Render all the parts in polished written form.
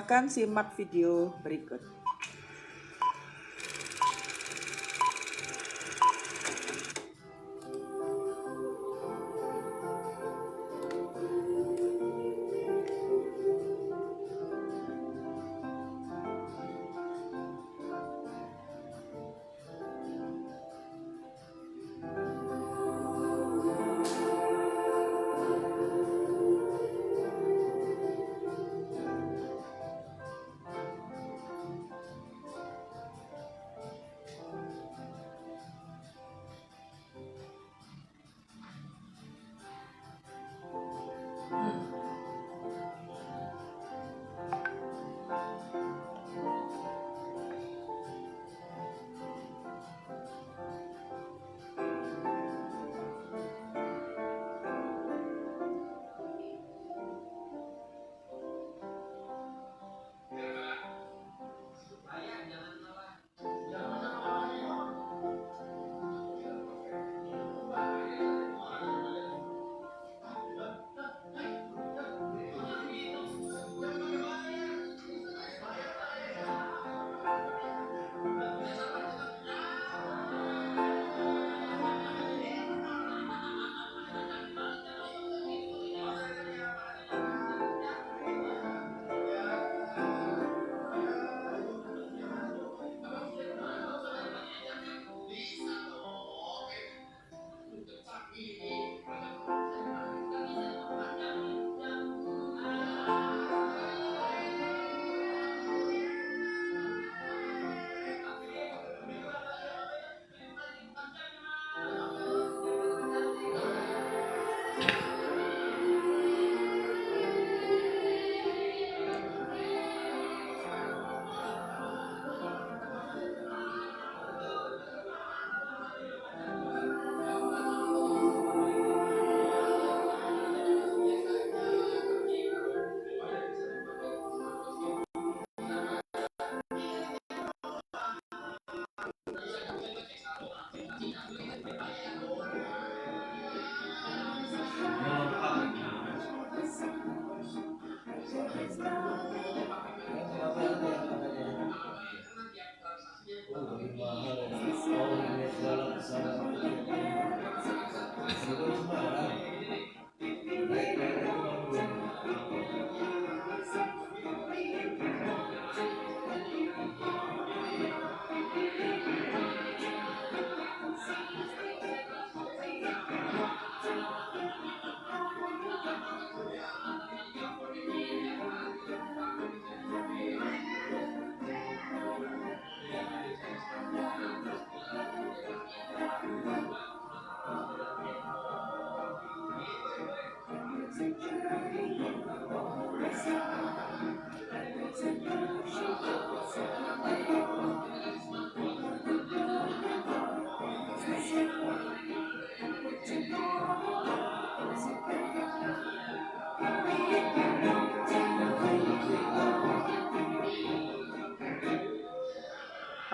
Silahkan simak video berikut.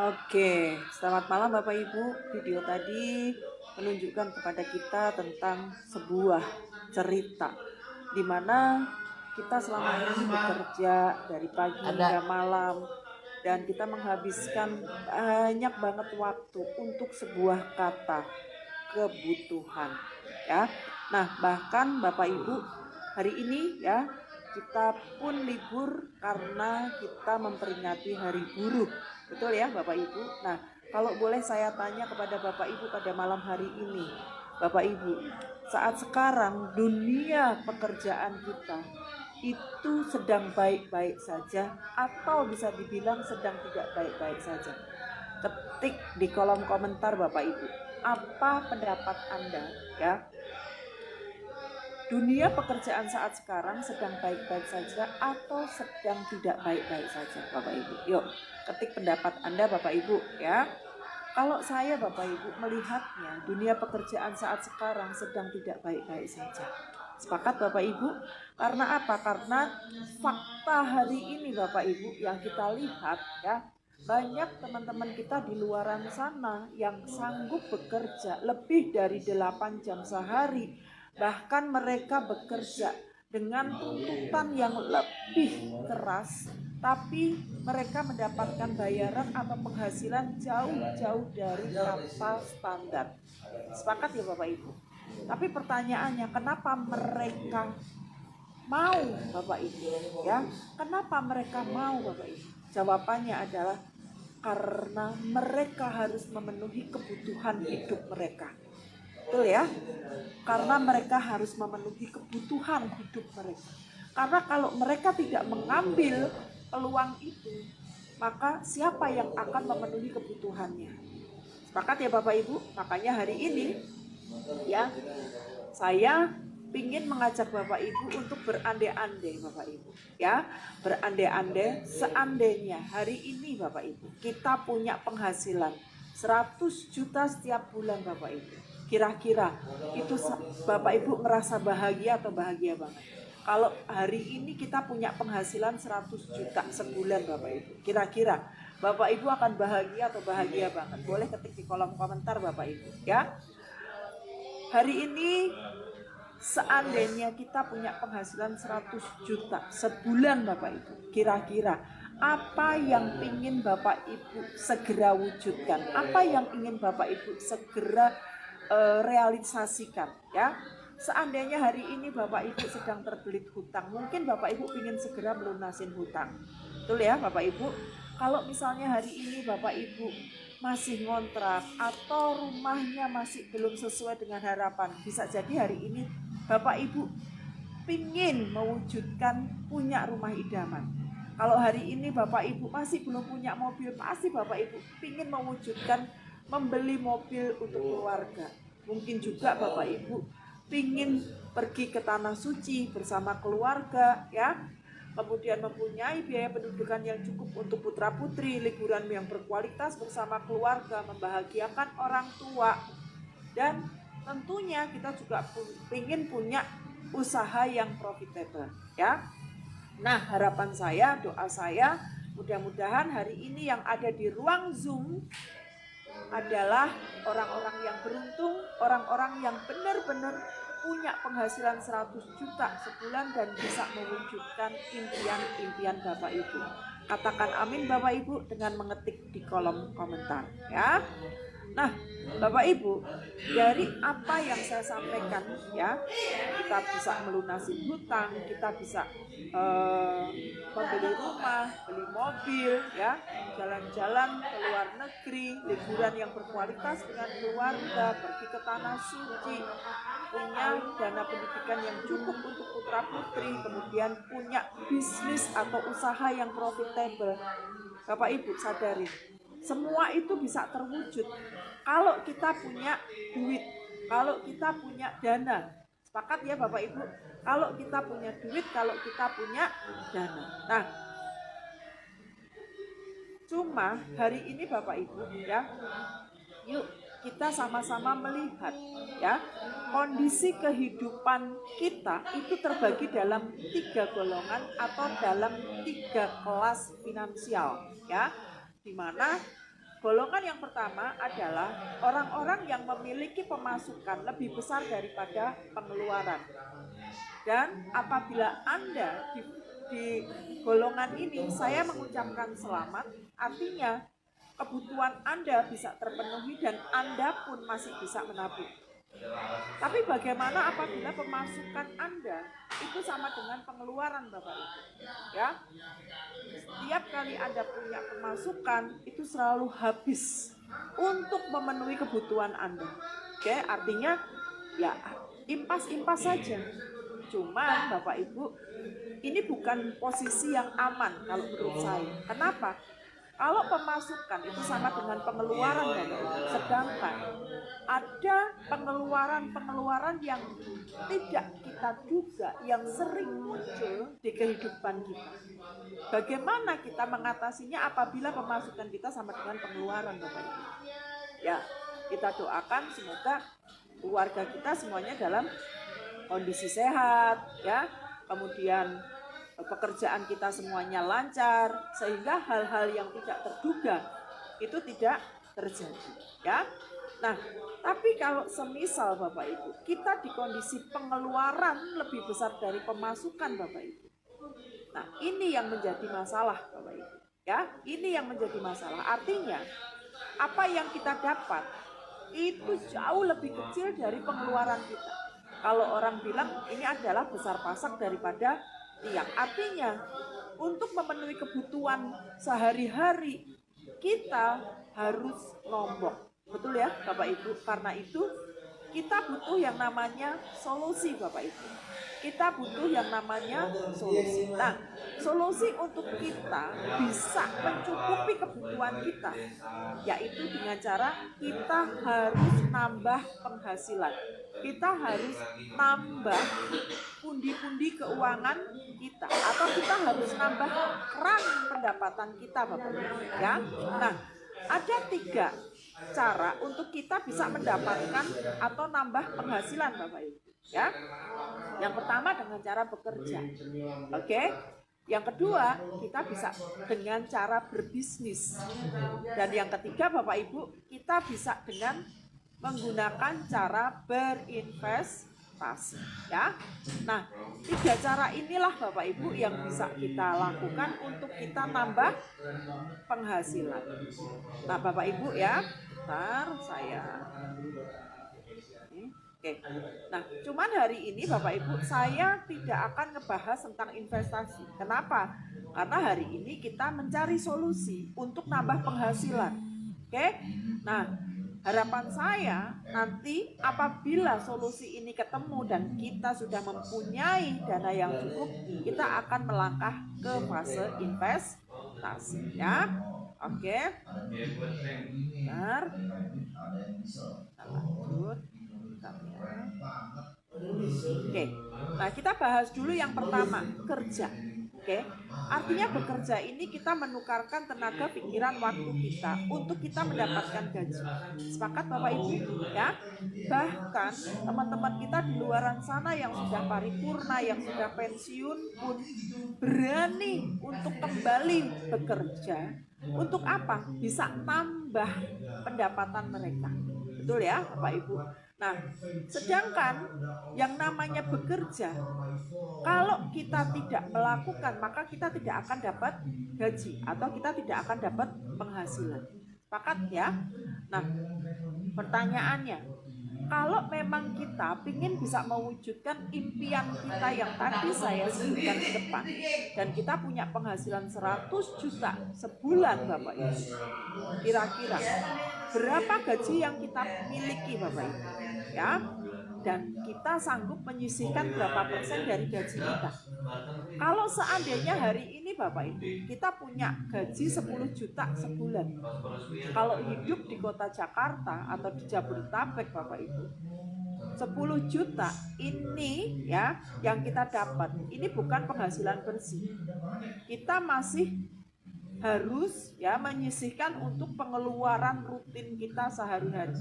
Oke, selamat malam Bapak Ibu. Video tadi menunjukkan kepada kita tentang sebuah cerita di mana kita selama ini bekerja dari pagi hingga malam dan kita menghabiskan banyak banget waktu untuk sebuah kata kebutuhan, ya. Nah, bahkan Bapak Ibu, hari ini ya kita pun libur karena kita memperingati Hari Buruh. Betul ya Bapak Ibu? Nah, kalau boleh saya tanya kepada Bapak Ibu pada malam hari ini, Bapak Ibu, saat sekarang dunia pekerjaan kita itu sedang baik-baik saja atau bisa dibilang sedang tidak baik-baik saja? Ketik di kolom komentar Bapak Ibu, apa pendapat Anda ya? Dunia pekerjaan saat sekarang sedang baik-baik saja atau sedang tidak baik-baik saja Bapak Ibu? Yuk, ketik pendapat Anda Bapak Ibu ya. Kalau saya Bapak Ibu melihatnya dunia pekerjaan saat sekarang sedang tidak baik-baik saja. Sepakat Bapak Ibu? Karena apa? Karena fakta hari ini Bapak Ibu yang kita lihat ya, banyak teman-teman kita di luaran sana yang sanggup bekerja lebih dari 8 jam sehari. Bahkan mereka bekerja dengan tuntutan yang lebih keras, tapi mereka mendapatkan bayaran atau penghasilan jauh-jauh dari kapal standar. Sepakat ya Bapak Ibu? Tapi pertanyaannya, kenapa mereka mau Bapak Ibu? Ya, kenapa mereka mau Bapak Ibu? Jawabannya adalah karena mereka harus memenuhi kebutuhan hidup mereka. Betul ya? Karena mereka harus memenuhi kebutuhan hidup mereka. Karena kalau mereka tidak mengambil peluang itu, maka siapa yang akan memenuhi kebutuhannya? Sepakat ya Bapak Ibu? Makanya hari ini ya, saya ingin mengajak Bapak Ibu untuk berandai-andai Bapak Ibu. Ya, berandai-andai seandainya hari ini Bapak Ibu kita punya penghasilan 100 juta setiap bulan Bapak Ibu. Kira-kira itu Bapak Ibu merasa bahagia atau bahagia banget? Kalau hari ini kita punya penghasilan 100 juta sebulan Bapak Ibu, kira-kira Bapak Ibu akan bahagia atau bahagia banget? Boleh ketik di kolom komentar Bapak Ibu ya. Hari ini seandainya kita punya penghasilan 100 juta sebulan Bapak Ibu, kira-kira apa yang ingin Bapak Ibu segera wujudkan? Apa yang ingin Bapak Ibu segera realisasikan ya? Seandainya hari ini Bapak Ibu sedang terbelit hutang, mungkin Bapak Ibu ingin segera melunasin hutang. Betul ya Bapak Ibu? Kalau misalnya hari ini Bapak Ibu masih ngontrak atau rumahnya masih belum sesuai dengan harapan, bisa jadi hari ini Bapak Ibu pingin mewujudkan punya rumah idaman. Kalau hari ini Bapak Ibu masih belum punya mobil, pasti Bapak Ibu pingin mewujudkan membeli mobil untuk keluarga. Mungkin juga Bapak Ibu pingin pergi ke tanah suci bersama keluarga ya. Kemudian mempunyai biaya pendidikan yang cukup untuk putra-putri, liburan yang berkualitas bersama keluarga, membahagiakan orang tua. Dan tentunya kita juga ingin punya usaha yang profitable ya. Nah, harapan saya, doa saya, mudah-mudahan hari ini yang ada di ruang Zoom adalah orang-orang yang beruntung, orang-orang yang benar-benar punya penghasilan 100 juta sebulan dan bisa mewujudkan impian-impian Bapak Ibu. Katakan amin Bapak Ibu dengan mengetik di kolom komentar ya. Nah, Bapak Ibu, dari apa yang saya sampaikan ya, kita bisa melunasi hutang, kita bisa membeli rumah, beli mobil ya, jalan-jalan ke luar negeri, liburan yang berkualitas dengan keluarga, pergi ke tanah suci, punya dana pendidikan yang cukup untuk putra-putri, kemudian punya bisnis atau usaha yang profitable. Bapak Ibu sadari, semua itu bisa terwujud kalau kita punya duit, kalau kita punya dana. Sepakat ya Bapak Ibu? Kalau kita punya duit, kalau kita punya dana. Nah, cuma hari ini Bapak Ibu ya, yuk kita sama-sama melihat ya, kondisi kehidupan kita itu terbagi dalam 3 golongan atau dalam 3 kelas finansial ya. Di mana golongan yang pertama adalah orang-orang yang memiliki pemasukan lebih besar daripada pengeluaran. Dan apabila Anda di golongan ini, saya mengucapkan selamat, artinya kebutuhan Anda bisa terpenuhi dan Anda pun masih bisa menabung. Tapi bagaimana apabila pemasukan Anda itu sama dengan pengeluaran Bapak Ibu? Ya, setiap kali Anda punya pemasukan itu selalu habis untuk memenuhi kebutuhan Anda. Oke, artinya ya impas-impas saja. Cuman Bapak Ibu, ini bukan posisi yang aman kalau menurut saya. Kenapa? Kalau pemasukan itu sama dengan pengeluaran Bapak Ibu, sedangkan ada pengeluaran-pengeluaran yang tidak kita duga, yang sering muncul di kehidupan kita. Bagaimana kita mengatasinya apabila pemasukan kita sama dengan pengeluaran Bapak Ibu? Ya, kita doakan semoga keluarga kita semuanya dalam kondisi sehat ya. Kemudian pekerjaan kita semuanya lancar sehingga hal-hal yang tidak terduga itu tidak terjadi ya. Nah, tapi kalau semisal Bapak Ibu, kita di kondisi pengeluaran lebih besar dari pemasukan Bapak Ibu. Nah, ini yang menjadi masalah Bapak Ibu. Ya, ini yang menjadi masalah. Artinya, apa yang kita dapat itu jauh lebih kecil dari pengeluaran kita. Kalau orang bilang ini adalah besar pasak daripada tiang. Artinya, untuk memenuhi kebutuhan sehari-hari, kita harus nombok. Betul ya Bapak Ibu? Karena itu kita butuh yang namanya solusi Bapak Ibu. Kita butuh yang namanya solusi. Nah, solusi untuk kita bisa mencukupi kebutuhan kita, yaitu dengan cara kita harus nambah penghasilan. Kita harus nambah pundi-pundi keuangan kita, atau kita harus nambah keran pendapatan kita Bapak Ibu. Ya, nah ada 3 cara untuk kita bisa mendapatkan atau nambah penghasilan Bapak Ibu. Ya, yang pertama dengan cara bekerja. Oke. Yang kedua, kita bisa dengan cara berbisnis. Dan yang ketiga Bapak Ibu, kita bisa dengan menggunakan cara berinvestasi. Ya. Nah, 3 cara inilah Bapak Ibu yang bisa kita lakukan untuk kita nambah penghasilan. Nah, Bapak Ibu ya, bentar saya. Oke. Nah, cuman hari ini Bapak Ibu saya tidak akan ngebahas tentang investasi. Kenapa? Karena hari ini kita mencari solusi untuk nambah penghasilan. Oke? Nah, harapan saya nanti apabila solusi ini ketemu dan kita sudah mempunyai dana yang cukup, kita akan melangkah ke fase investasi ya. Oke. Bentar. Kita lanjut. Oke. Nah, kita bahas dulu yang pertama, kerja. Oke. Artinya bekerja ini kita menukarkan tenaga, pikiran, waktu kita untuk kita mendapatkan gaji. Sepakat Bapak Ibu? Ya. Bahkan teman-teman kita di luaran sana yang sudah paripurna, yang sudah pensiun pun berani untuk kembali bekerja. Untuk apa? Bisa tambah pendapatan mereka. Betul ya Bapak Ibu? Nah, sedangkan yang namanya bekerja, kalau kita tidak melakukan, maka kita tidak akan dapat gaji atau kita tidak akan dapat penghasilan. Sepakat ya? Nah, pertanyaannya, kalau memang kita ingin bisa mewujudkan impian kita yang tadi saya sebutkan di depan, dan kita punya penghasilan 100 juta sebulan Bapak Ibu, kira-kira berapa gaji yang kita miliki Bapak Ibu? Ya, dan kita sanggup menyisihkan berapa persen dari gaji kita. Kalau seandainya hari ini Bapak Ibu kita punya gaji 10 juta sebulan, kalau hidup di kota Jakarta atau di Jabodetabek Bapak Ibu, 10 juta ini ya yang kita dapat, ini bukan penghasilan bersih. Kita masih harus ya menyisihkan untuk pengeluaran rutin kita sehari-hari.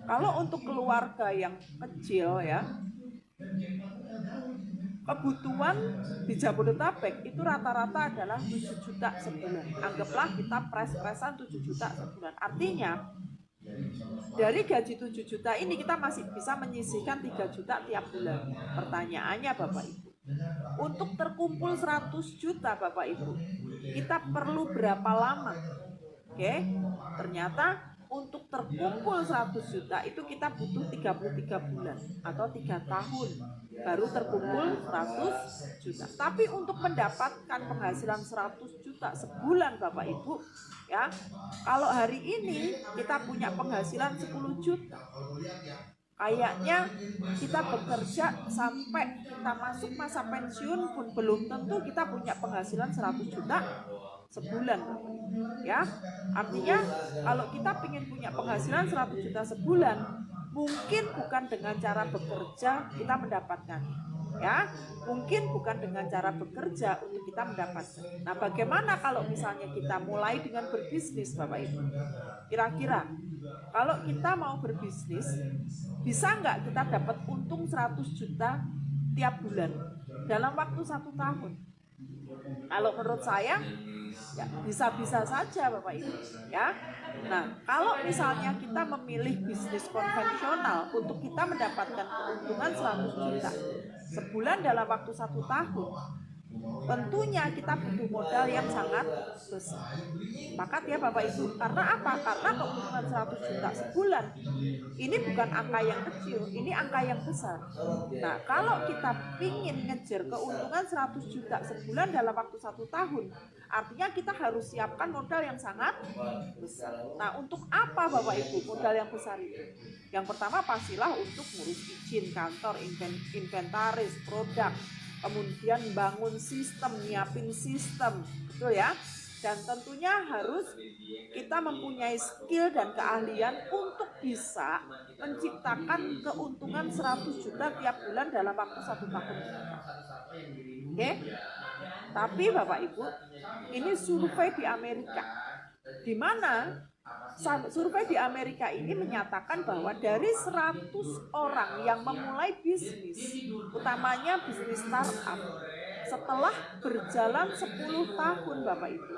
Kalau untuk keluarga yang kecil ya, kebutuhan di Jabodetabek itu rata-rata adalah 7 juta sebulan. Anggaplah kita pres-presan 7 juta sebulan. Artinya dari gaji 7 juta ini kita masih bisa menyisihkan 3 juta tiap bulan. Pertanyaannya Bapak Ibu, untuk terkumpul 100 juta Bapak Ibu, kita perlu berapa lama? Oke, ternyata untuk terkumpul 100 juta itu kita butuh 33 bulan atau 3 tahun baru terkumpul 100 juta. Tapi untuk mendapatkan penghasilan 100 juta sebulan Bapak Ibu ya, kalau hari ini kita punya penghasilan 10 juta, kayaknya kita bekerja sampai kita masuk masa pensiun pun belum tentu kita punya penghasilan 100 juta sebulan ya. Artinya kalau kita ingin punya penghasilan 100 juta sebulan, mungkin bukan dengan cara bekerja kita mendapatkan ya, mungkin bukan dengan cara bekerja untuk kita mendapatkan. Nah, bagaimana kalau misalnya kita mulai dengan berbisnis Bapak Ibu? Kira-kira kalau kita mau berbisnis, bisa nggak kita dapat untung 100 juta tiap bulan dalam waktu 1 tahun? Kalau menurut saya Ya, bisa-bisa saja Bapak Ibu, ya. Nah, kalau misalnya kita memilih bisnis konvensional untuk kita mendapatkan keuntungan 100 juta sebulan dalam waktu 1 tahun, tentunya kita butuh modal yang sangat besar. Sepakat ya Bapak Ibu? Karena apa? Karena keuntungan 100 juta sebulan ini bukan angka yang kecil, ini angka yang besar. Nah, kalau kita ingin ngejar keuntungan 100 juta sebulan dalam waktu 1 tahun, artinya kita harus siapkan modal yang sangat besar. Nah, untuk apa Bapak Ibu modal yang besar itu? Yang pertama pastilah untuk ngurus izin kantor, inventaris, produk, kemudian bangun sistem, nyiapin sistem, betul ya? Dan tentunya harus kita mempunyai skill dan keahlian untuk bisa menciptakan keuntungan 100 juta tiap bulan dalam waktu 1 tahun. Oke? Tapi Bapak Ibu, ini survei di Amerika, di mana survei di Amerika ini menyatakan bahwa dari 100 orang yang memulai bisnis, utamanya bisnis startup, setelah berjalan 10 tahun Bapak Ibu,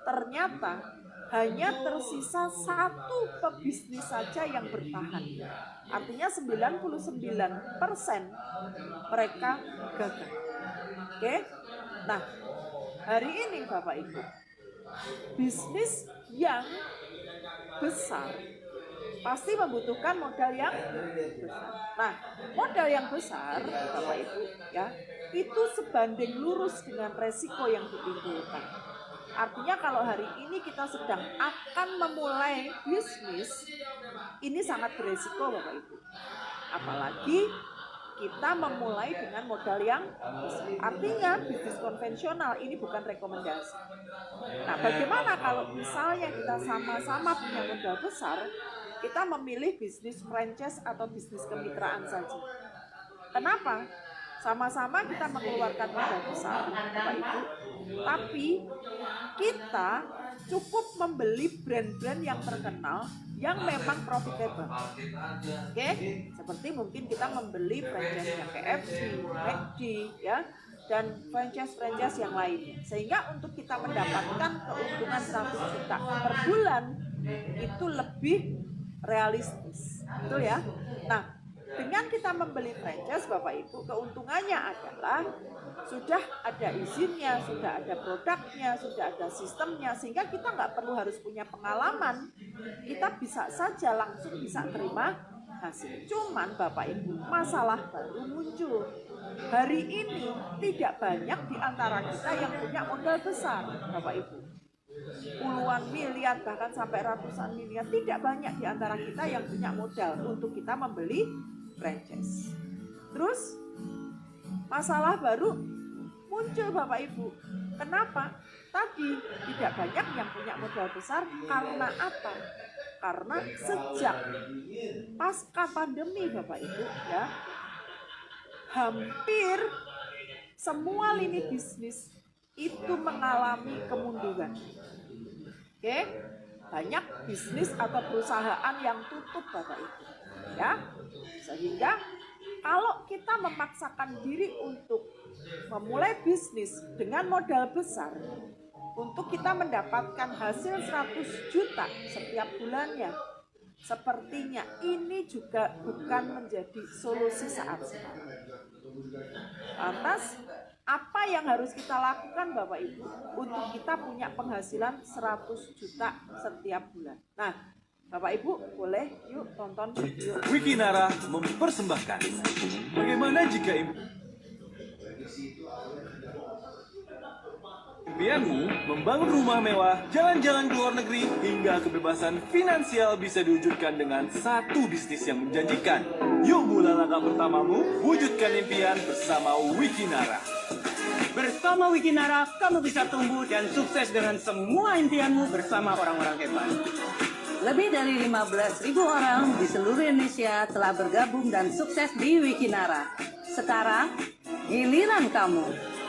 ternyata hanya tersisa 1 pebisnis saja yang bertahan. Artinya 99% mereka gagal. Oke? Nah, hari ini Bapak Ibu, bisnis yang besar pasti membutuhkan modal yang besar. Nah, modal yang besar Bapak Ibu ya, itu sebanding lurus dengan resiko yang ditimbulkan. Artinya kalau hari ini kita sedang akan memulai bisnis, ini sangat beresiko Bapak Ibu. Apalagi kita memulai dengan modal yang besar. Artinya bisnis konvensional ini bukan rekomendasi. Nah, bagaimana kalau misalnya kita sama-sama punya modal besar, kita memilih bisnis franchise atau bisnis kemitraan saja. Kenapa? Sama-sama kita mengeluarkan modal besar, Bapak Ibu, tapi kita cukup membeli brand-brand yang terkenal yang memang profitable. Oke? Seperti mungkin kita membeli franchise-nya KFC, McD, ya, dan franchise-franchise yang lainnya. Sehingga untuk kita mendapatkan keuntungan 100 juta per bulan itu lebih realistis. Betul ya? Nah, dengan kita membeli franchise Bapak Ibu, keuntungannya adalah sudah ada izinnya, sudah ada produknya, sudah ada sistemnya, sehingga kita nggak perlu harus punya pengalaman. Kita bisa saja langsung bisa terima hasil. Cuman Bapak Ibu, masalah baru muncul. Hari ini tidak banyak di antara kita yang punya modal besar, Bapak Ibu. Puluhan miliar bahkan sampai ratusan miliar, tidak banyak di antara kita yang punya modal untuk kita membeli franchise. Terus masalah baru muncul Bapak Ibu. Kenapa? Tadi tidak banyak yang punya modal besar karena apa? Karena sejak pasca pandemi Bapak Ibu ya, hampir semua lini bisnis itu mengalami kemunduran. Oke? Banyak bisnis atau perusahaan yang tutup Bapak Ibu. Ya. Sehingga kalau kita memaksakan diri untuk memulai bisnis dengan modal besar untuk kita mendapatkan hasil 100 juta setiap bulannya, sepertinya ini juga bukan menjadi solusi saat sekarang. Lantas, apa yang harus kita lakukan Bapak Ibu untuk kita punya penghasilan 100 juta setiap bulan? Nah, Bapak Ibu boleh yuk tonton video. Wikinara mempersembahkan bagaimana jika impianmu membangun rumah mewah, jalan-jalan ke luar negeri, hingga kebebasan finansial bisa diwujudkan dengan satu bisnis yang menjanjikan. Yuk mulai langkah pertamamu, wujudkan impian bersama Wikinara. Bersama Wikinara, kamu bisa tumbuh dan sukses dengan semua impianmu bersama orang-orang hebat. Lebih dari 15.000 orang di seluruh Indonesia telah bergabung dan sukses di Wikinara. Sekarang, giliran kamu.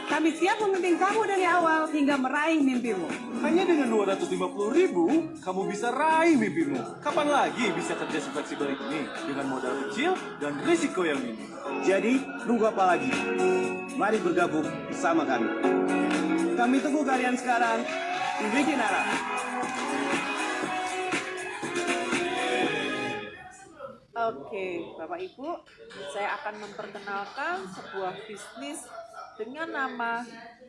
Kami siap memimpin kamu dari awal hingga meraih mimpimu. Hanya dengan 250.000, kamu bisa raih mimpimu. Kapan lagi bisa kerja sefleksibel ini dengan modal kecil dan risiko yang minim? Jadi, tunggu apa lagi? Mari bergabung bersama kami. Kami tunggu kalian sekarang di Wikinara. Oke, Bapak Ibu, saya akan memperkenalkan sebuah bisnis dengan nama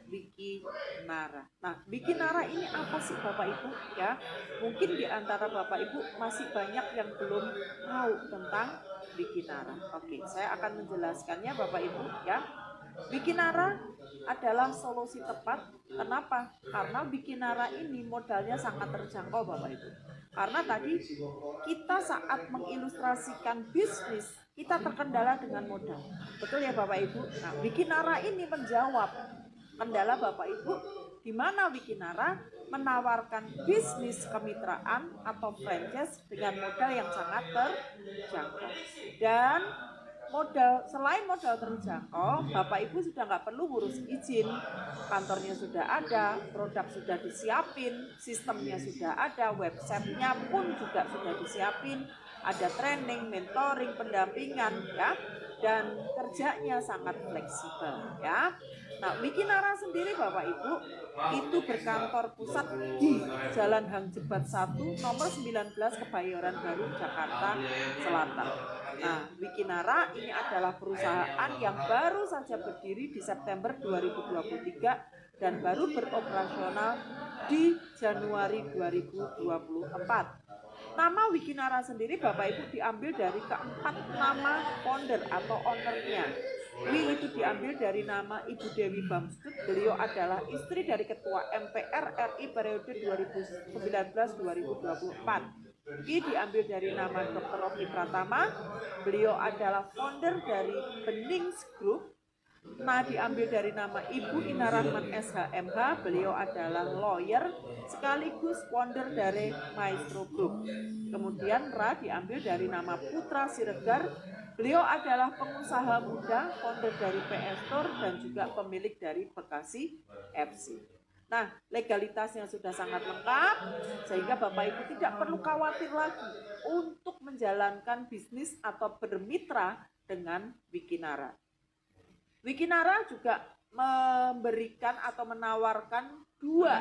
Wikinara. Nah, Wikinara ini apa sih Bapak Ibu? Ya, mungkin di antara Bapak Ibu masih banyak yang belum tahu tentang Wikinara. Oke, saya akan menjelaskannya Bapak Ibu ya. Wikinara adalah solusi tepat. Kenapa? Karena Wikinara ini modalnya sangat terjangkau Bapak Ibu. Karena tadi kita saat mengilustrasikan bisnis, kita terkendala dengan modal. Betul ya Bapak Ibu? Nah, Wikinara ini menjawab kendala Bapak Ibu, di mana Wikinara menawarkan bisnis kemitraan atau franchise dengan modal yang sangat terjangkau. Dan selain modal terjangkau, Bapak Ibu sudah nggak perlu ngurus izin, kantornya sudah ada, produk sudah disiapin, sistemnya sudah ada, websitenya pun juga sudah disiapin, ada training, mentoring, pendampingan ya, dan kerjanya sangat fleksibel ya. Nah, Wikinara sendiri Bapak Ibu itu berkantor pusat di Jalan Hang Jebat 1 nomor 19 Kebayoran Baru, Jakarta Selatan. Nah, Wikinara ini adalah perusahaan yang baru saja berdiri di September 2023 dan baru beroperasional di Januari 2024. Nama Wikinara sendiri Bapak Ibu diambil dari keempat nama founder atau ownernya. Wi itu diambil dari nama Ibu Dewi Bamsud, beliau adalah istri dari Ketua MPR RI periode 2019-2024. Ki diambil dari nama Dr. Rofi Pratama, beliau adalah founder dari Benings Group. Nah, diambil dari nama Ibu Ina Rahman SHMH, beliau adalah lawyer sekaligus founder dari Maestro Group. Kemudian Ra diambil dari nama Putra Siregar, beliau adalah pengusaha muda, founder dari PS Store dan juga pemilik dari Bekasi FC. Nah, legalitasnya sudah sangat lengkap, sehingga Bapak Ibu tidak perlu khawatir lagi untuk menjalankan bisnis atau bermitra dengan Wikinara. Wikinara juga memberikan atau menawarkan dua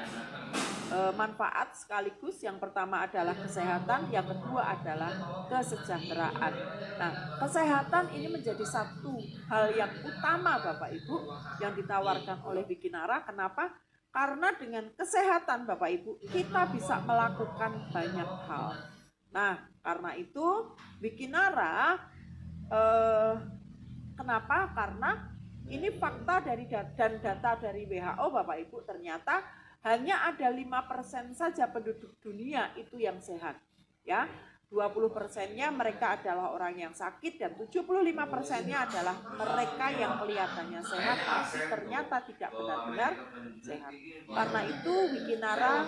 manfaat sekaligus. Yang pertama adalah kesehatan, yang kedua adalah kesejahteraan. Nah, kesehatan ini menjadi satu hal yang utama Bapak Ibu yang ditawarkan oleh Wikinara. Kenapa? Karena dengan kesehatan Bapak Ibu kita bisa melakukan banyak hal. Nah, karena itu Wikinara kenapa? Karena ini fakta dari dan data dari WHO Bapak Ibu, ternyata hanya ada 5% saja penduduk dunia itu yang sehat. Ya, 20%-nya mereka adalah orang yang sakit dan 75%-nya adalah mereka yang kelihatannya sehat tapi ternyata tidak benar-benar sehat. Karena itu Wikinara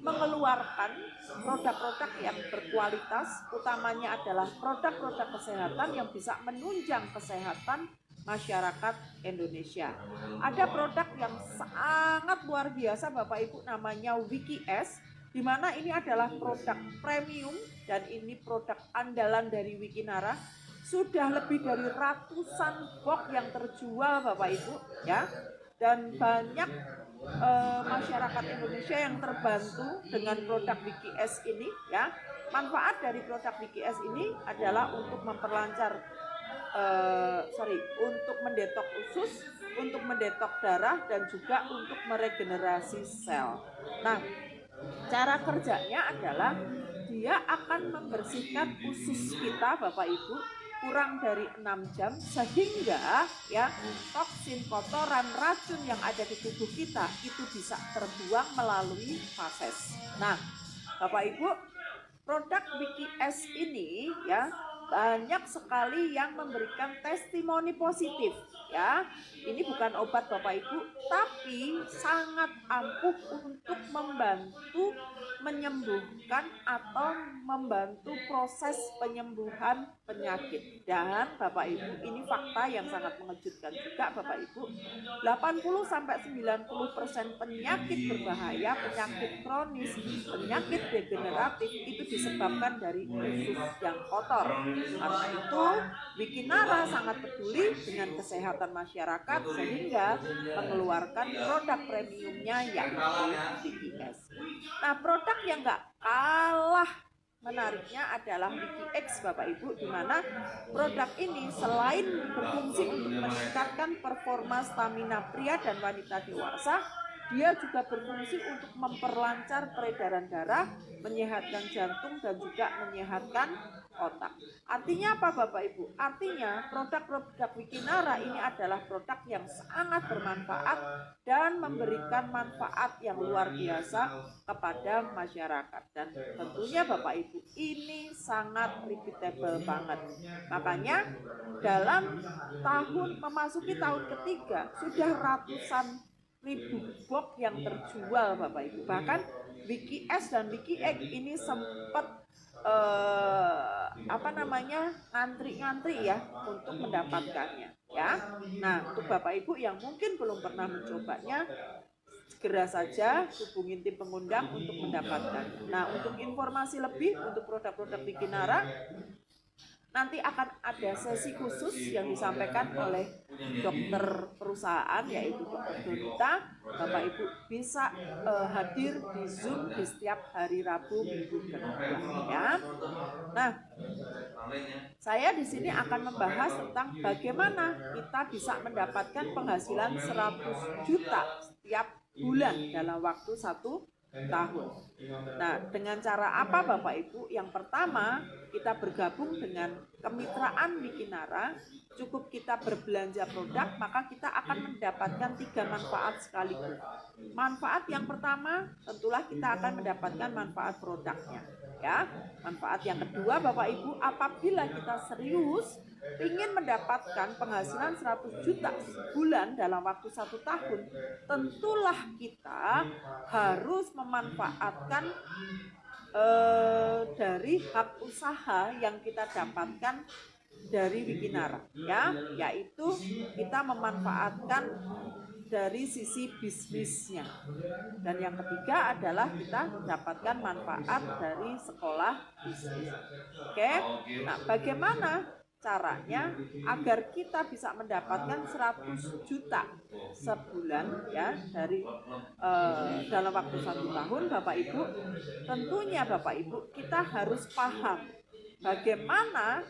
mengeluarkan produk-produk yang berkualitas, utamanya adalah produk-produk kesehatan yang bisa menunjang kesehatan masyarakat Indonesia. Ada produk yang sangat luar biasa Bapak Ibu, namanya WikiS, di mana ini adalah produk premium dan ini produk andalan dari Wikinara. Sudah lebih dari ratusan box yang terjual Bapak Ibu ya, dan banyak masyarakat Indonesia yang terbantu dengan produk WikiS ini ya. Manfaat dari produk WikiS ini adalah untuk memperlancar untuk mendetok usus, untuk mendetok darah dan juga untuk meregenerasi sel. Nah, cara kerjanya adalah dia akan membersihkan usus kita Bapak Ibu kurang dari 6 jam sehingga ya toksin, kotoran, racun yang ada di tubuh kita itu bisa terbuang melalui fases. Nah, Bapak Ibu, produk WikiS ini ya banyak sekali yang memberikan testimoni positif ya. Ini bukan obat Bapak Ibu, tapi sangat ampuh untuk membantu menyembuhkan atau membantu proses penyembuhan penyakit. Dan Bapak Ibu, ini fakta yang sangat mengejutkan juga Bapak Ibu. 80-90% penyakit berbahaya, penyakit kronis, penyakit degeneratif itu disebabkan dari usus yang kotor. Karena itu Wikinara sangat peduli dengan kesehatan masyarakat sehingga mengeluarkan produk premiumnya yaitu WikiX. Nah, produk yang nggak kalah menariknya adalah WikiX, Bapak Ibu, di mana produk ini selain berfungsi untuk meningkatkan performa stamina pria dan wanita dewasa, dia juga berfungsi untuk memperlancar peredaran darah, menyehatkan jantung, dan juga menyehatkan otak. Artinya apa, Bapak Ibu? Artinya produk-produk Wikinara ini adalah produk yang sangat bermanfaat dan memberikan manfaat yang luar biasa kepada masyarakat. Dan tentunya Bapak Ibu, ini sangat repeatable banget. Makanya dalam memasuki tahun ketiga sudah ratusan ribu box yang terjual, Bapak Ibu. Bahkan WikiS dan WikiX ini sempat ngantri-ngantri ya untuk mendapatkannya ya. Nah, untuk Bapak Ibu yang mungkin belum pernah mencobanya, segera saja hubungi tim pengundang untuk mendapatkannya. Nah, untuk informasi lebih untuk produk-produk Wikinara, nanti akan ada sesi khusus yang disampaikan oleh dokter perusahaan yaitu Dr. Donita. Bapak Ibu bisa hadir di Zoom di setiap hari Rabu minggu kedua ya. Nah, saya di sini akan membahas tentang bagaimana kita bisa mendapatkan penghasilan 100 juta setiap bulan dalam waktu 1 tahun. Nah, dengan cara apa Bapak Ibu? Yang pertama, kita bergabung dengan kemitraan Wikinara. Cukup kita berbelanja produk, maka kita akan mendapatkan 3 manfaat sekaligus. Manfaat yang pertama, tentulah kita akan mendapatkan manfaat produknya. Ya, manfaat yang kedua Bapak Ibu, apabila kita serius ingin mendapatkan penghasilan 100 juta sebulan dalam waktu 1 tahun, tentulah kita harus memanfaatkan dari hak usaha yang kita dapatkan dari Wikinara ya, yaitu kita memanfaatkan dari sisi bisnisnya. Dan yang ketiga adalah kita mendapatkan manfaat dari sekolah bisnis. Oke. Nah, bagaimana caranya agar kita bisa mendapatkan 100 juta sebulan ya dari dalam waktu 1 tahun, Bapak Ibu? Tentunya Bapak Ibu, kita harus paham bagaimana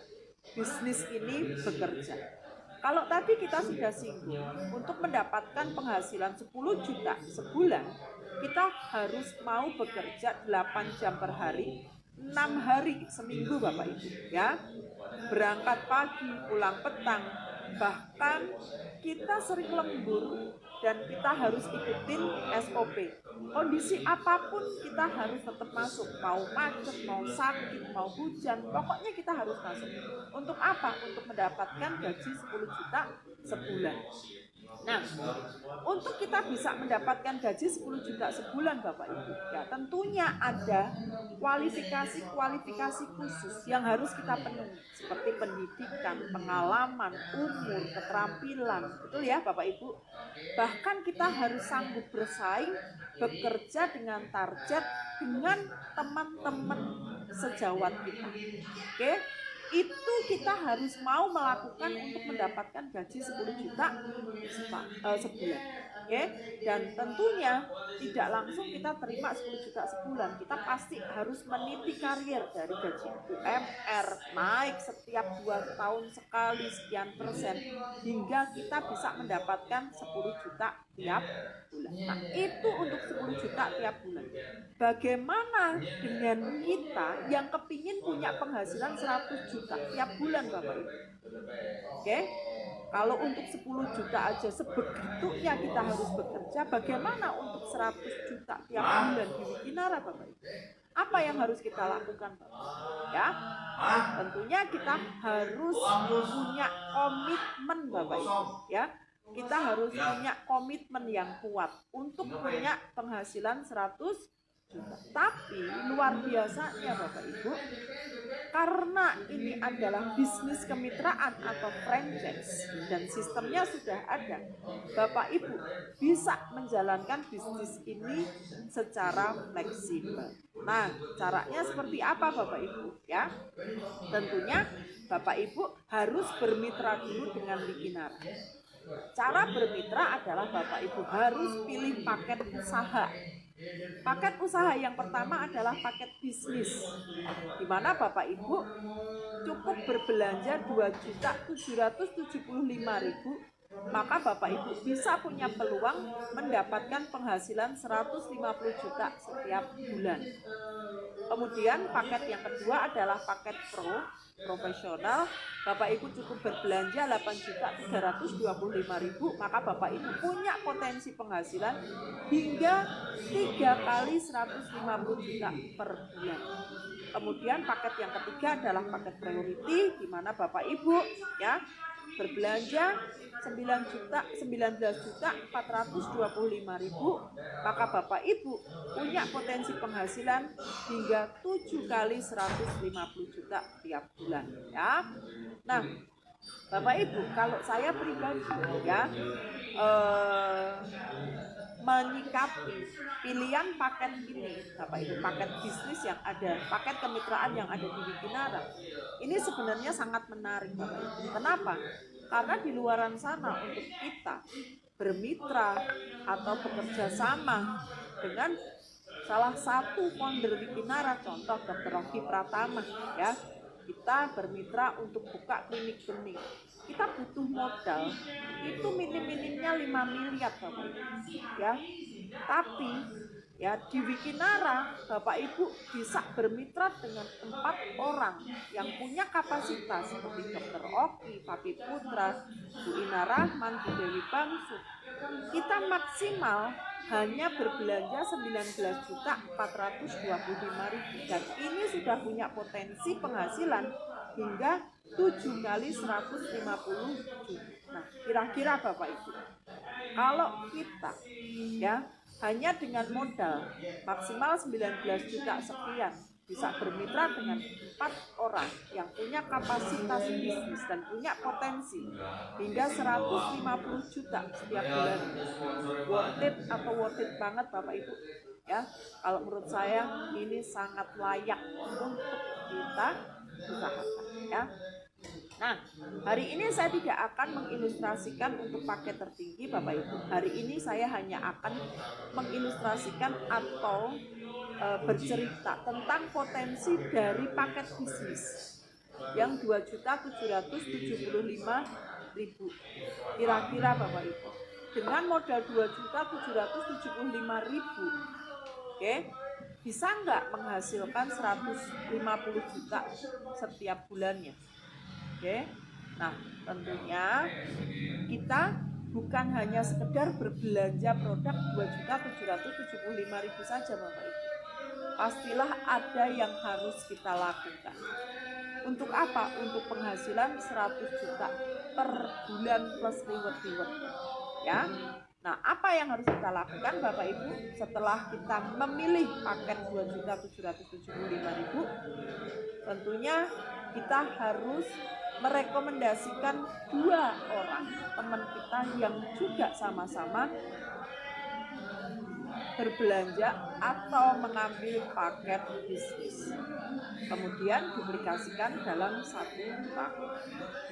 bisnis ini bekerja. Kalau tadi kita sudah singgung, untuk mendapatkan penghasilan 10 juta sebulan, kita harus mau bekerja 8 jam per hari, 6 hari seminggu Bapak Ibu ya. Berangkat pagi, pulang petang, bahkan kita sering lembur dan kita harus ikutin SOP. Kondisi apapun kita harus tetap masuk, mau macet, mau sakit, mau hujan, pokoknya kita harus masuk. Untuk apa? Untuk mendapatkan gaji 10 juta sebulan. Nah, untuk kita bisa mendapatkan gaji 10 juta sebulan Bapak Ibu, ya tentunya ada kualifikasi khusus yang harus kita penuhi, seperti pendidikan, pengalaman, umur, keterampilan, betul ya Bapak Ibu. Bahkan kita harus sanggup bersaing, bekerja dengan target dengan teman-teman sejawat kita. Oke? Itu kita harus mau melakukan untuk mendapatkan gaji 10 juta sebulan. Oke? Dan tentunya tidak langsung kita terima 10 juta sebulan. Kita pasti harus meniti karir dari gaji UMR naik setiap 2 tahun sekali sekian persen hingga kita bisa mendapatkan 10 juta tiap bulan. Nah, itu untuk 10 juta tiap bulan. Bagaimana dengan kita yang kepingin punya penghasilan 100 juta tiap bulan Bapak Ibu? Oke? Kalau untuk 10 juta aja sebegitunya kita harus bekerja, bagaimana untuk 100 juta tiap bulan di Wikinara Bapak Ibu? Apa yang harus kita lakukan Bapak? Ya, tentunya kita harus punya komitmen Bapak Ibu. Ya, kita harus punya komitmen yang kuat untuk punya penghasilan 100 juta. Tapi luar biasanya Bapak Ibu, karena ini adalah bisnis kemitraan atau franchise dan sistemnya sudah ada, Bapak Ibu bisa menjalankan bisnis ini secara fleksibel. Nah, caranya seperti apa Bapak Ibu ya? Tentunya Bapak Ibu harus bermitra dulu dengan Wikinara. Cara bermitra adalah Bapak Ibu harus pilih paket usaha. Paket usaha yang pertama adalah paket bisnis, di mana Bapak Ibu cukup berbelanja 2.775.000, maka Bapak Ibu bisa punya peluang mendapatkan penghasilan 150 juta setiap bulan. Kemudian paket yang kedua adalah paket profesional. Bapak Ibu cukup berbelanja 8.325.000, maka Bapak Ibu punya potensi penghasilan hingga 3 kali 150 juta per bulan. Kemudian paket yang ketiga adalah paket priority, di mana Bapak Ibu ya berbelanja 19.425.000, maka Bapak Ibu punya potensi penghasilan hingga 7 kali 150 juta tiap bulan ya. Nah, Bapak Ibu, kalau saya pribadi ya menyikapi pilihan paket ini, Bapak Ibu, paket bisnis yang ada, paket kemitraan yang ada di Wikinara, ini sebenarnya sangat menarik Bapak Ibu. Kenapa? Karena di luaran sana untuk kita bermitra atau bekerja sama dengan salah satu founder Wikinara, contoh Dr. Rocky Pratama ya, kita bermitra untuk buka klinik-klinik. Kita butuh modal itu minim-minimnya 5 miliar Bapak Ibu ya. Tapi ya di Wikinara Bapak Ibu bisa bermitra dengan 4 orang yang punya kapasitas seperti Dr. Oki, Papi Putra, Bu Ina Rahman, Bu Dewi Bangsu. Kita maksimal hanya berbelanja 19.425.000 dan ini sudah punya potensi penghasilan hingga 7 kali 150 juta. Nah, kira-kira Bapak Ibu, kalau kita ya hanya dengan modal maksimal 19 juta sekian bisa bermitra dengan 4 orang yang punya kapasitas bisnis dan punya potensi hingga 150 juta setiap bulan, worth it atau worth it banget Bapak Ibu ya. Kalau menurut saya ini sangat layak untuk kita usahakan ya. Nah, hari ini saya tidak akan mengilustrasikan untuk paket tertinggi Bapak Ibu. Hari ini saya hanya akan mengilustrasikan atau bercerita tentang potensi dari paket bisnis yang 2.775.000. Kira-kira Bapak Ibu, dengan modal 2.775.000, oke, bisa nggak menghasilkan 150 juta setiap bulannya? Oke, nah tentunya kita bukan hanya sekedar berbelanja produk 2.775.000 saja Bapak Ibu. Pastilah ada yang harus kita lakukan. Untuk apa? Untuk penghasilan 100 juta per bulan plus reward ya. Nah, apa yang harus kita lakukan Bapak Ibu setelah kita memilih paket 2.775.000? Tentunya kita harus merekomendasikan 2 orang teman kita yang juga sama-sama berbelanja atau mengambil paket bisnis, kemudian duplikasikan dalam 1 tahun.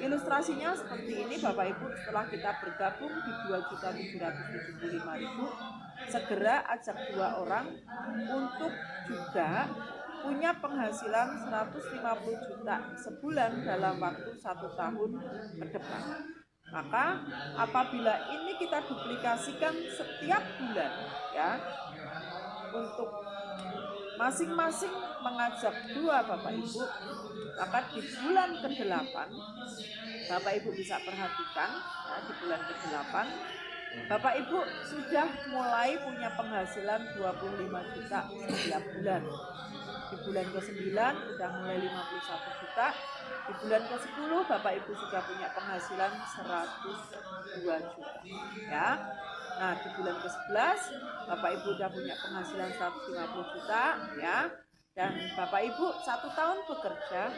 Ilustrasinya seperti ini Bapak Ibu, setelah kita bergabung di 2.775.000, segera ajak 2 orang untuk juga punya penghasilan 150 juta sebulan dalam waktu 1 tahun ke depan. Maka apabila ini kita duplikasikan setiap bulan ya, untuk masing-masing mengajak 2 Bapak Ibu, maka di bulan ke-8 Bapak Ibu bisa perhatikan ya, di bulan ke-8 Bapak Ibu sudah mulai punya penghasilan 25 juta setiap bulan. Di bulan ke-9 udah mulai 51 juta. Di bulan ke-10 Bapak Ibu sudah punya penghasilan 102 juta. Ya. Nah, di bulan ke-11 Bapak Ibu udah punya penghasilan 150 juta, ya. Dan Bapak Ibu 1 tahun bekerja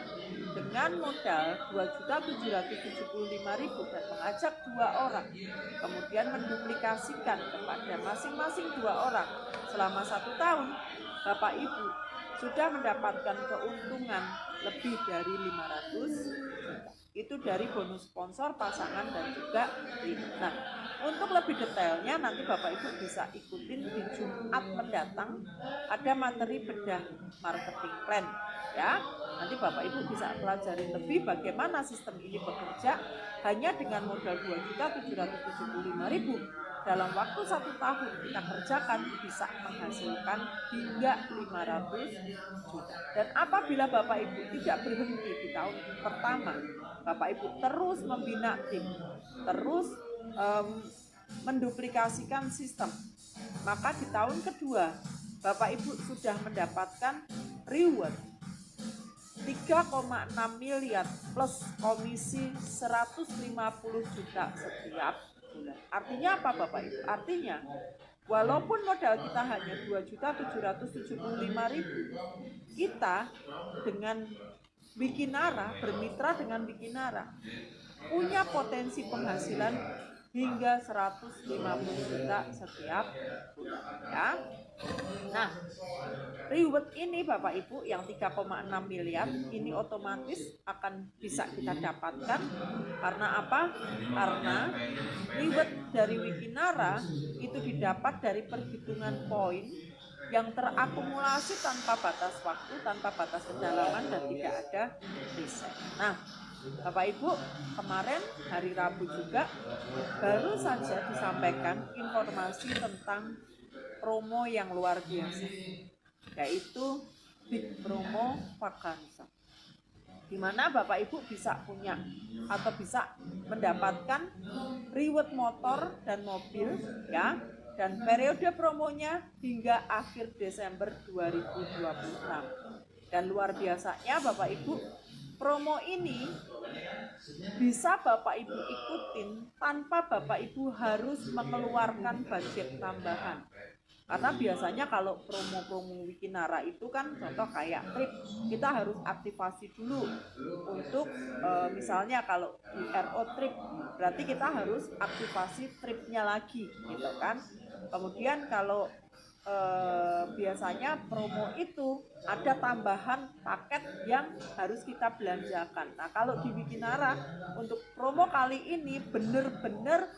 dengan modal 2.775.000 dan mengajak 2 orang, kemudian menduplikasikan kepada masing-masing 2 orang selama 1 tahun, Bapak Ibu sudah mendapatkan keuntungan lebih dari 500 juta. Itu dari bonus sponsor, pasangan, dan juga nah, untuk lebih detailnya nanti Bapak Ibu bisa ikutin di Jumat mendatang, ada materi bedah marketing plan, ya. Nanti Bapak Ibu bisa pelajari lebih bagaimana sistem ini bekerja hanya dengan modal 2.775.000. Dalam waktu 1 tahun kita kerjakan bisa menghasilkan hingga 500 juta. Dan apabila Bapak Ibu tidak berhenti di tahun pertama, Bapak Ibu terus membina tim, terus menduplikasikan sistem, maka di tahun kedua Bapak Ibu sudah mendapatkan reward 3,6 miliar plus komisi 150 juta setiap bulan. Artinya apa Bapak Ibu? Artinya walaupun modal kita hanya 2.775.000, kita dengan Wikinara, bermitra dengan Wikinara, punya potensi penghasilan hingga 150 juta setiap bulan, ya. Nah, reward ini Bapak Ibu yang 3,6 miliar ini otomatis akan bisa kita dapatkan karena apa? Karena reward dari Wikinara itu didapat dari perhitungan poin yang terakumulasi tanpa batas waktu, tanpa batas kedalaman, dan tidak ada riset. Nah, Bapak Ibu, kemarin hari Rabu juga baru saja disampaikan informasi tentang promo yang luar biasa, yaitu Big Promo Vakansa, di mana Bapak Ibu bisa punya atau bisa mendapatkan reward motor dan mobil, ya. Dan periode promonya hingga akhir Desember 2026. Dan luar biasanya Bapak Ibu, promo ini bisa Bapak Ibu ikutin tanpa Bapak Ibu harus mengeluarkan budget tambahan. Karena biasanya kalau promo-promo Wikinara itu kan contoh kayak trip, kita harus aktivasi dulu untuk misalnya kalau di RO trip, berarti kita harus aktivasi tripnya lagi gitu kan. Kemudian kalau biasanya promo itu ada tambahan paket yang harus kita belanjakan. Nah, kalau di Wikinara untuk promo kali ini benar-benar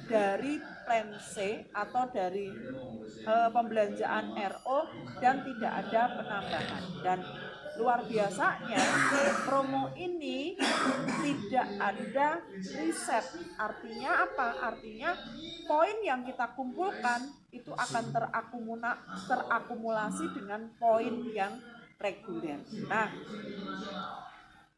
dari plan C atau dari pembelanjaan RO dan tidak ada penambahan. Dan luar biasanya promo ini tidak ada riset. Artinya apa? Artinya poin yang kita kumpulkan itu akan terakumulasi dengan poin yang reguler. Nah,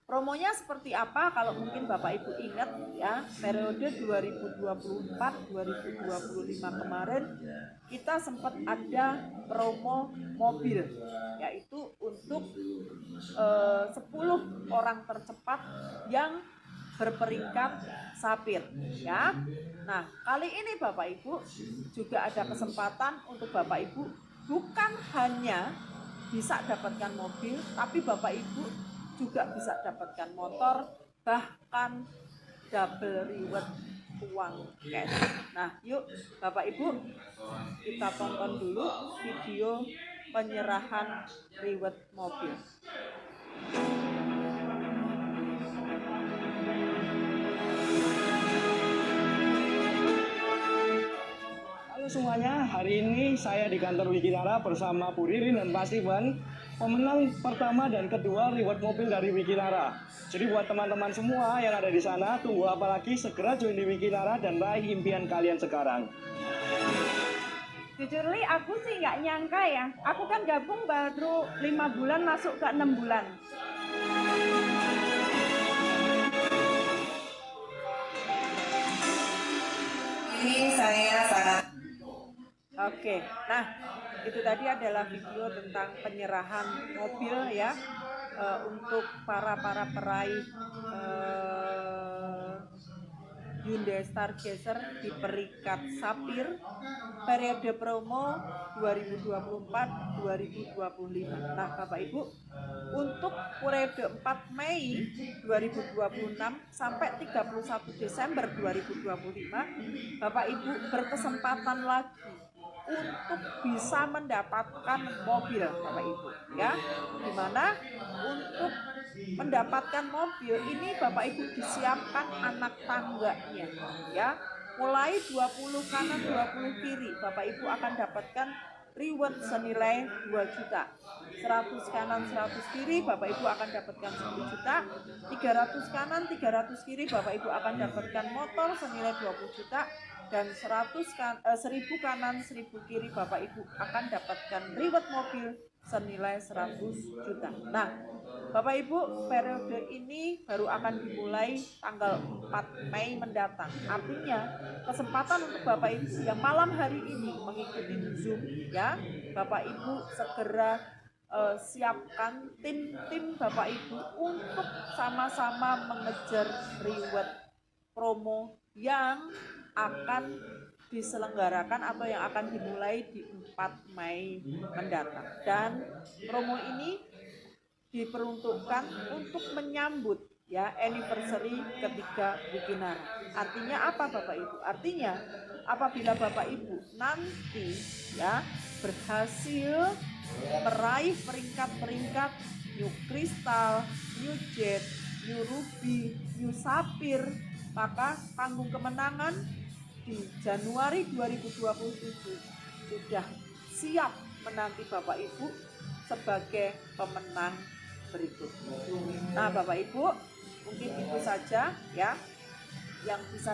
promonya seperti apa? Kalau mungkin Bapak Ibu ingat ya, periode 2024-2025 kemarin kita sempat ada promo mobil, yaitu untuk 10 orang tercepat yang berperingkat sapir, ya. Nah, kali ini Bapak Ibu juga ada kesempatan untuk Bapak Ibu bukan hanya bisa dapatkan mobil, tapi Bapak Ibu juga bisa dapatkan motor, bahkan double reward uang cash. Nah, yuk Bapak Ibu kita tonton dulu video penyerahan reward mobil. Halo semuanya, hari ini saya di kantor Wikinara bersama Bu Ririn dan Pak Steven, pemenang pertama dan kedua reward mobil dari Wikinara. Jadi buat teman-teman semua yang ada di sana, tunggu apa lagi, segera join di Wikinara dan raih impian kalian sekarang. Jujur Li, aku sih nggak nyangka ya. Aku kan gabung baru 5 bulan masuk ke 6 bulan. Ini saya sangat. Oke, nah itu tadi adalah video tentang penyerahan mobil ya, untuk para peraih Hyundai Stargazer di peringkat Sapir periode promo 2024-2025. Nah Bapak Ibu, untuk periode 4 Mei 2026 sampai 31 Desember 2025, Bapak Ibu berkesempatan lagi untuk bisa mendapatkan mobil Bapak Ibu ya, dimana untuk mendapatkan mobil ini Bapak Ibu disiapkan anak tangganya ya, mulai 20 kanan 20 kiri Bapak Ibu akan dapatkan reward senilai 2 juta, 100 kanan 100 kiri Bapak Ibu akan dapatkan 10 juta, 300 kanan 300 kiri Bapak Ibu akan dapatkan motor senilai 20 juta, dan 1000 kanan 1000 kiri Bapak Ibu akan dapatkan reward mobil senilai 100 juta. Nah Bapak Ibu, periode ini baru akan dimulai tanggal 4 Mei mendatang. Artinya kesempatan untuk Bapak Ibu yang malam hari ini mengikuti Zoom ya, Bapak Ibu segera siapkan tim Bapak Ibu untuk sama-sama mengejar reward promo yang akan diselenggarakan atau yang akan dimulai di 4 Mei mendatang. Dan promo ini diperuntukkan untuk menyambut ya anniversary ketiga Wikinara. Artinya apa Bapak Ibu? Artinya apabila Bapak Ibu nanti ya berhasil meraih peringkat-peringkat New Crystal, New Jet, New Ruby, New Sapphire, maka panggung kemenangan di Januari 2027 sudah siap menanti Bapak Ibu sebagai pemenang berikut. Nah Bapak Ibu, mungkin itu saja ya yang bisa